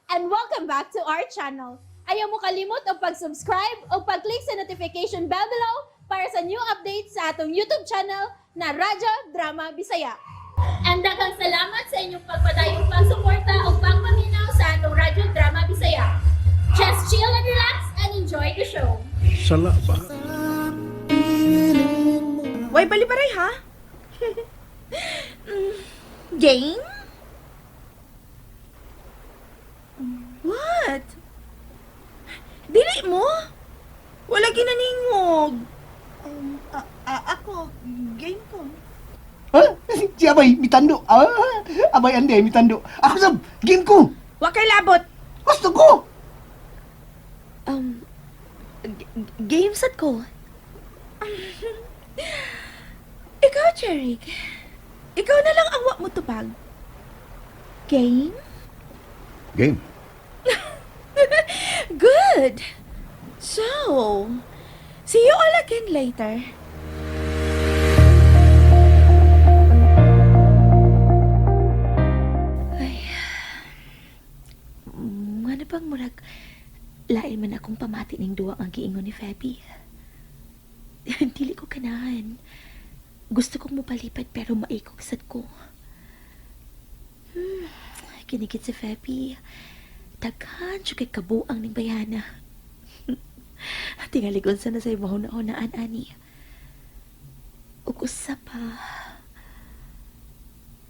and welcome back to our channel. Ayaw mo kalimot o pag-subscribe o pag-click sa notification bell below para sa new updates sa atong YouTube channel na Radyo Drama Bisaya. And daghang salamat sa inyong pagpadayong pagsuporta o pagpaminaw sa atong Radyo Drama Bisaya. Just chill and relax and enjoy the show. Sala ba? Way balibaray ha? Game? What? Dili mo? Wala ginaningog. Ako, game ko. Ha? Si Abay, mitando. Abay, ande, mitando. Ako sab, game ko. Wa kay labot. Gusto ko. Games at ko. Ikaw, Jeric. Ikaw na lang ang wa mo tupag. Game? Game. Good. So, see you all again later. Ay, ano bang murag lain man akong pamati ning duwa ang giingon ni Feby. Dili ko ganahan. Gusto kong mupalipad pero maikog sad ko. Kinigit si Feby. Daghan siya kay kabuang ning bayana. Tingalikon sa na sa mahuna-hunaan, ani. Ug usa pa.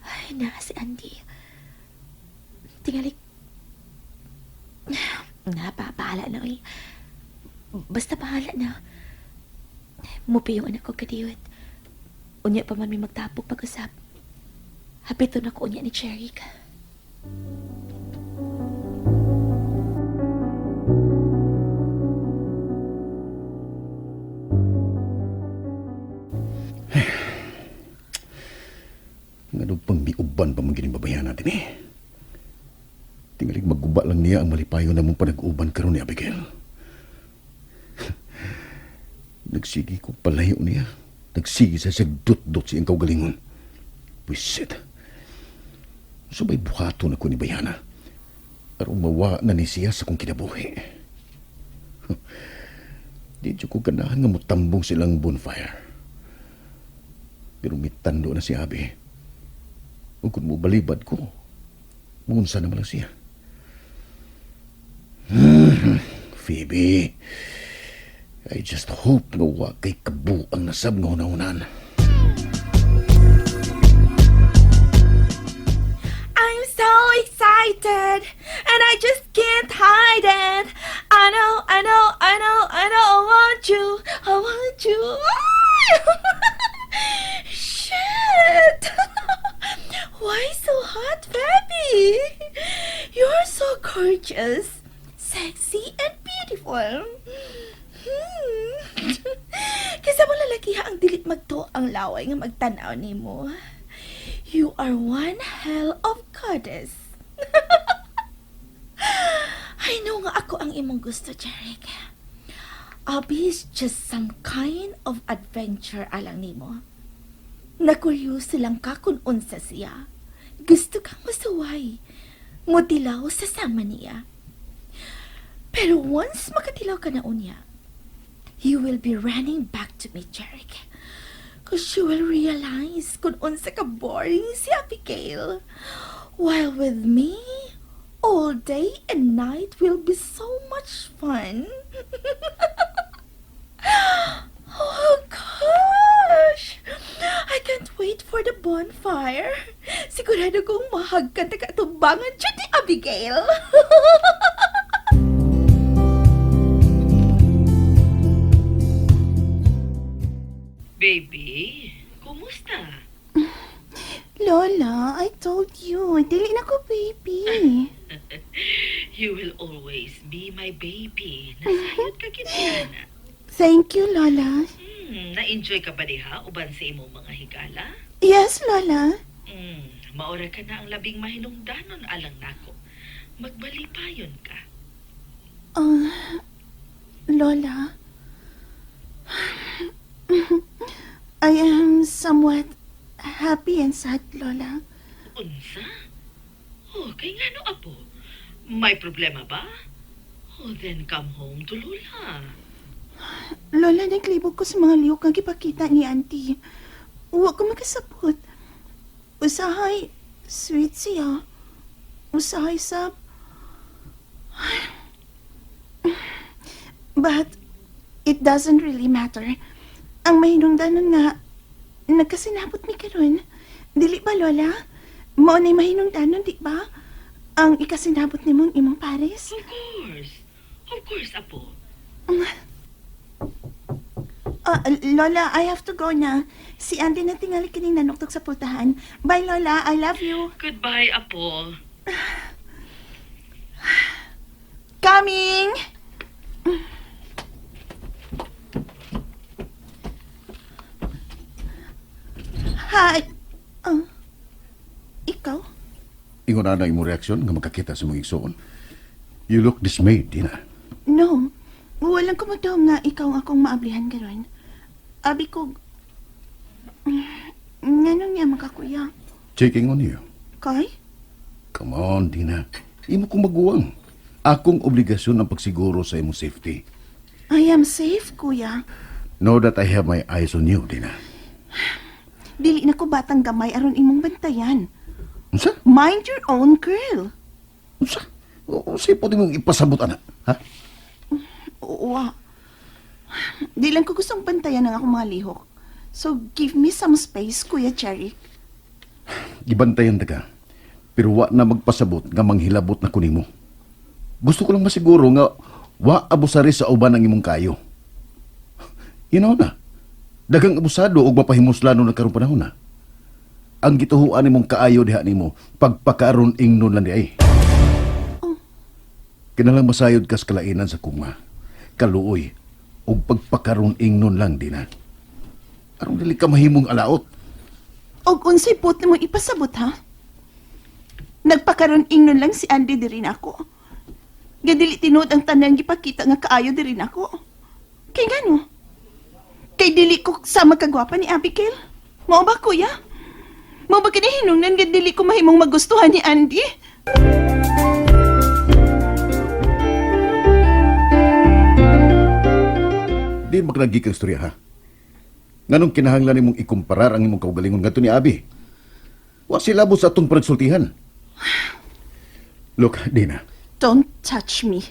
Ay, na si Andy. Tingalik. Pahala na, oy. Basta pahala na. Mupi yung anak ko kadiwat. Unya pa man may magtapok pag-usap. Hapito na ko unya ni Jeric. Nga pang miuban pa mong ginibabayan natin eh. Tingalig magguba lang niya ang malipayo na mong panag-uban karon ni Abigail. Nagsigi ko palayo niya. Nagsigi sa sagdot-dot siyang kaugalingon. Wisit. Subay buhato na ko ni Bayana. Aron mawa na ni siya sa kong kinabuhi. Di ko ganahan nga mutambong silang bonfire. Pero mitando na si Abi. O kung mo balibad ko, munsa naman lang siya. Phoebe, I just hope na wa kay kabu ang nasab nga hunahunan. I'm so excited and I just can't hide it. I know, I want you. I want you. Shit. Why so hot, Feby? You're so gorgeous, sexy, and beautiful. Kaysa mo lalakiha ang dilit magto ang laway nga magtanaw nimo. You are one hell of goddess. I know nga ako ang imong gusto, Jeric. Abby is just some kind of adventure alang nimo. Nakuryoso lang ka kung unsa siya. Gusto kang masuway. Mutilaw sa sama niya. Pero once makatilaw ka na unya, you will be running back to me, Jeric. Cause you will realize kung unsa ka boring si Abigail. While with me, all day and night will be so much fun. Oh gosh! I can't wait for the bonfire. Sigurado kong mahagkan na katubangan dyan ni Abigail. Baby, kumusta? Lola, I told you, dili na ko baby. You will always be my baby. Nasayod ka kinana. Thank you, Lola. Na-enjoy ka ba diha uban sa imong mga higala? Yes, Lola. Maura ka na ang labing mahinungdanon alang nako. Magbalipayon ka. Lola. I am somewhat happy and sad, Lola. Unsa? Oh, kay ngano apo? May problema ba? Oh, then come home to Lola. Lola, naglibog ko sa mga lihok nga gipakita ni auntie. Huwag ko makasabot. Usahay, sweet siya. Usahay sab. But, it doesn't really matter. Ang mahinungdanon nga, nagkasinabot mi karon. Dili ba, Lola? Mao na'y mahinungdanon, di ba? Ang ikasinabot ni mong imong pares? Of course. Of course, Apo. Lola, I have to go na. Si Andy na tingali kining nanuktok sa pultahan. Bye, Lola. I love you. Goodbye, Apo. Coming! Hi. Ikaw? Ingon na imong reaksyon nga magkakita sa mong igsoon. You look dismayed, Dina. No. Walang kumadaw nga ikaw ang akong maablihan karon. Abi ko... Nganong niya makakuya? Checking on you. Kay? Come on, Dina. Imo kong maguwang. Akong obligasyon ang pagsiguro sa imong safety. I am safe, kuya. Know that I have my eyes on you, Dina. Dili na ko batang gamay aron imong bantayan. Unsa? Mind your own girl. Unsa? O sipot imong ipasabot, ana? Ha? Uwa. Di lang ko gustong bantayan ng akong mga lihok. So, give me some space, Kuya Cherry. Gibantayan ta ka. Pero wa na magpasabot nga manghilabot na kunimo. Gusto ko lang masiguro nga wa abusari sa uban ang imong kayo. You know na. Dagang abusado og mapahimuslano na karong panahon na. Ang gituhuan nimong kaayo diha nimo pagpakaron ingnon lang di ay. Kinalang masayod kas kalainan sa kuma. Kaluoy ug pagpakaron ingnon lang di na. Aron dili ka mahimong alaot. Og unsay put mo ipasabot, ha? Nagpakaroon ingnon lang si Andy diri na ako. Gadili tinuod ang tanan gipakita nga kaayo diri na ako. Kay ngano? Kay dili ko sama kagwapa ni Abigail. Mao ba, kuya? Mao ba kinahinungnan nga dili ko mahimong magustuhan ni Andy? Di magnagi kang istorya, ha? Nganong kinahanglan nimong ikumparar ang imong kaugalingon ngadto ni Abi? Wa sila sa atong pagsultihan. Look, Dina. Don't touch me.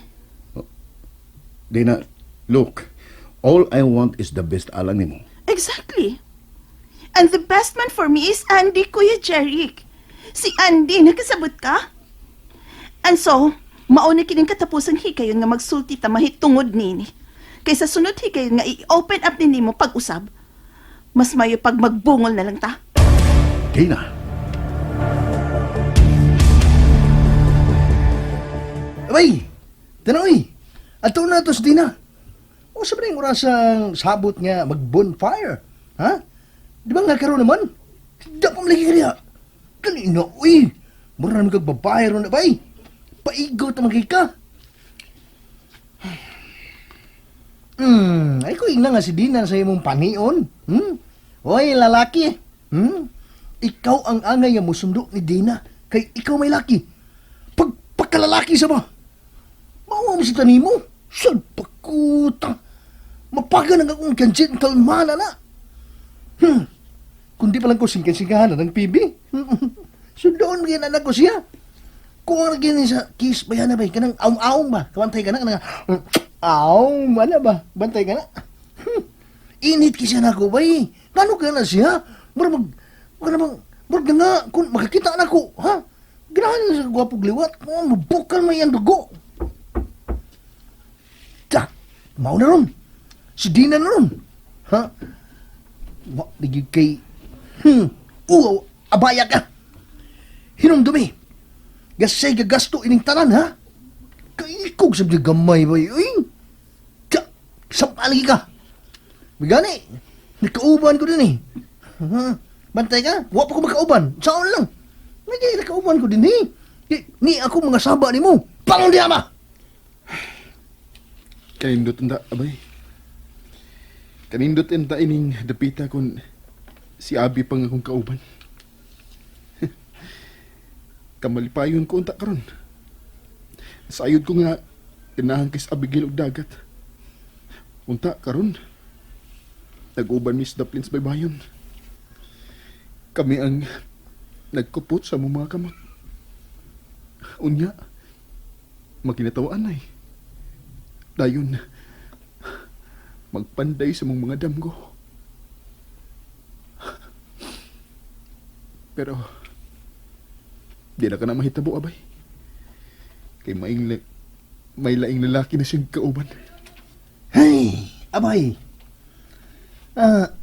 Dina, look. All I want is the best alang nimo. Exactly. And the best man for me is Andy, Kuya Jeric. Si Andy, nakasabot ka? And so, mauna kining katapusang higayon nga magsulti ta mahitungod nini. Kaysa sunod higayon nga i-open up nini mo pag-usab. Mas mayo pag magbungol na lang ta. Dina. Abay, tanoy, ato na tos Dina. O sabi na yung orasang sabot nga mag-bonfire. Ha? Di ba nga karoon naman? Hindi pa malagi ka niya. Kanina, uy. Mura naman kang babae ron na bay. Paigaw tamagay ka. Ay ko ina nga si Dina sa imong panion. Oy, lalaki. Ikaw ang angay nga musundo ni Dina. Kay ikaw may laki. Pagkalalaki sa ba? Mawa mo si tanimo. Saan pakuta? Mapaga na akong gentleman na. Kundi pa lang ko singkan-singkahan ng PB. Sundoon mo yan anak ko siya. Kung ang naging sa kiss ba yan na ba? Kanang aum-aum ba? Kabantay ka na. Kanang aum, ano ba? Bantay ka na. Init ki siya na ko ba eh. Gano'n ka na siya? Murag nga, kung makakita na ko, ha? Ganahan na sa gwapog liwat. Mabukal may yan dugo. Ta, mau na ron. Si Dina na ron. Ha? Wa, ligid kay... abaya ka. Hinumdumi. Gasay gagasto ining tanan, ha? Kaikog sa gamay ba yun? Sapalagi ka. Bigani, nakauban ko din eh. Bantay ka? Wa pa ko makauban. Saan lang? Nagyay nakauban ko din eh. Ni ako mga saba ni mo. Pangdiama! Kanindot enta, abay. Kanindot enta ining dapita kung si Abi pang akong kauban. Kamalipayon ko unta karon. sayod ko nga ganahan kay sa Abigail og dagat. Unta karon nag-uban Miss Daplin sa baybayon. Kami ang nagkupot sa among mga kamot. Unya, maginatawaan ay. Dayon, magpanday sa mong mga damgo. Pero, di na ka na mahitabo, abay. Kay may laing lalaki na siyang kauban. Hey, abay.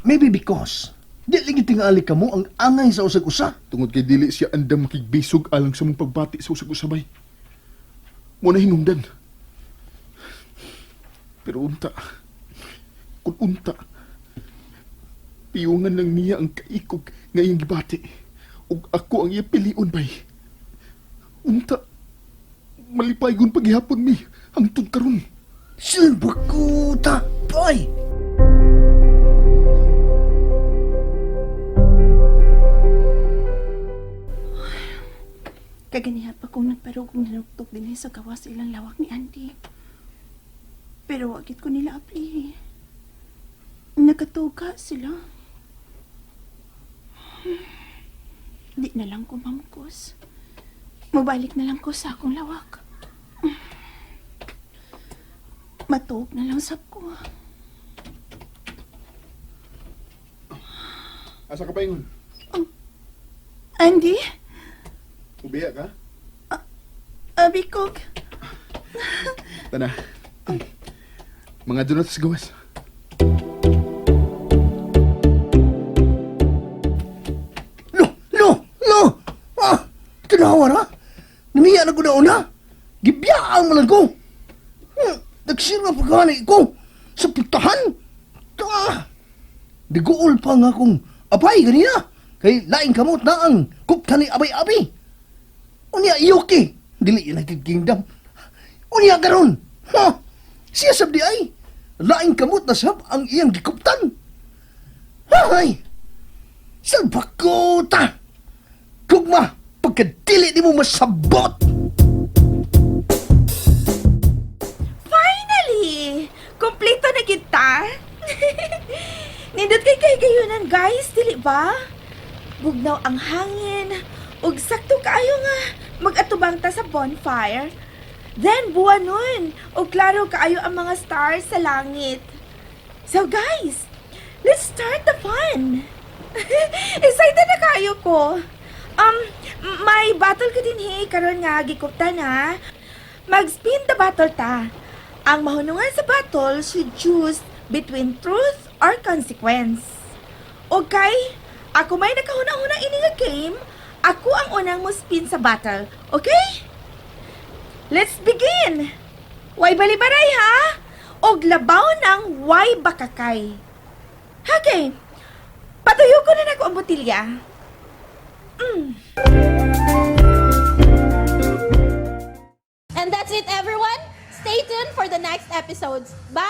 Maybe because di lagi tingali ka mo ang angay sa usag-usa. Tungod kay dili siya andam makigbisog alang sa mong pagbati sa usag-usabay. Mo na hinungdan. Pero unta, kung unta, piyungan lang niya ang kaikog ngayong gibati. Ug ako ang ipilion bay. Unta, malipay gun paghihapon mi, hangtod karon. Silba ko ta, boy. Kaganiha pa kong nagparugong nanugtog din sa gawas ilang lawak ni Andy. Pero wagit ko nila apli. Nakatuga sila. Di na lang ko mamukos. Mabalik na lang ko sa akong lawak. Matuog na lang sab ko. Asa ka paingon? Andy? Ubiya ka? Abikog. Tana. Mga dunot sa gawas. No! Tinawa na? Namiya na ko na una? Gibiyaan mo lang ko! Nagsira pa gani ko sa putahan! Diguol pa nga kong abay ganina! Kay laing kamot na ang kupta ni abay-abi! Unya iyoki! Dili United Kingdom! Unya garon! Ha! Siya sabdi ay! Laing kamot na sab ang iyang gikuptan! Hay! Salbak ko ta! Kugma! Pagkadili di mo masabot! Finally! Kompleto na kita! Nindot kay kayunan guys, dili ba? Bugnaw ang hangin, ug sakto kaayo nga mag-atubang ta sa bonfire. Then buwanon, ug klaro kaayo ang mga stars sa langit. So guys, let's start the fun! Excited na kayo ko. May battle ka din karon nga gikupta na. Mag-spin the battle ta. Ang mahunungan sa battle should choose between truth or consequence. Okay? Ako may nakahuna-huna ini nga game. Ako ang unang mo spin sa battle. Okay? Let's begin! Way balibaray ha? Og labaw ng way bakakay. Okay. Patuyo ko na nako ang botilya. And that's it, everyone. Stay tuned for the next episodes. Bye!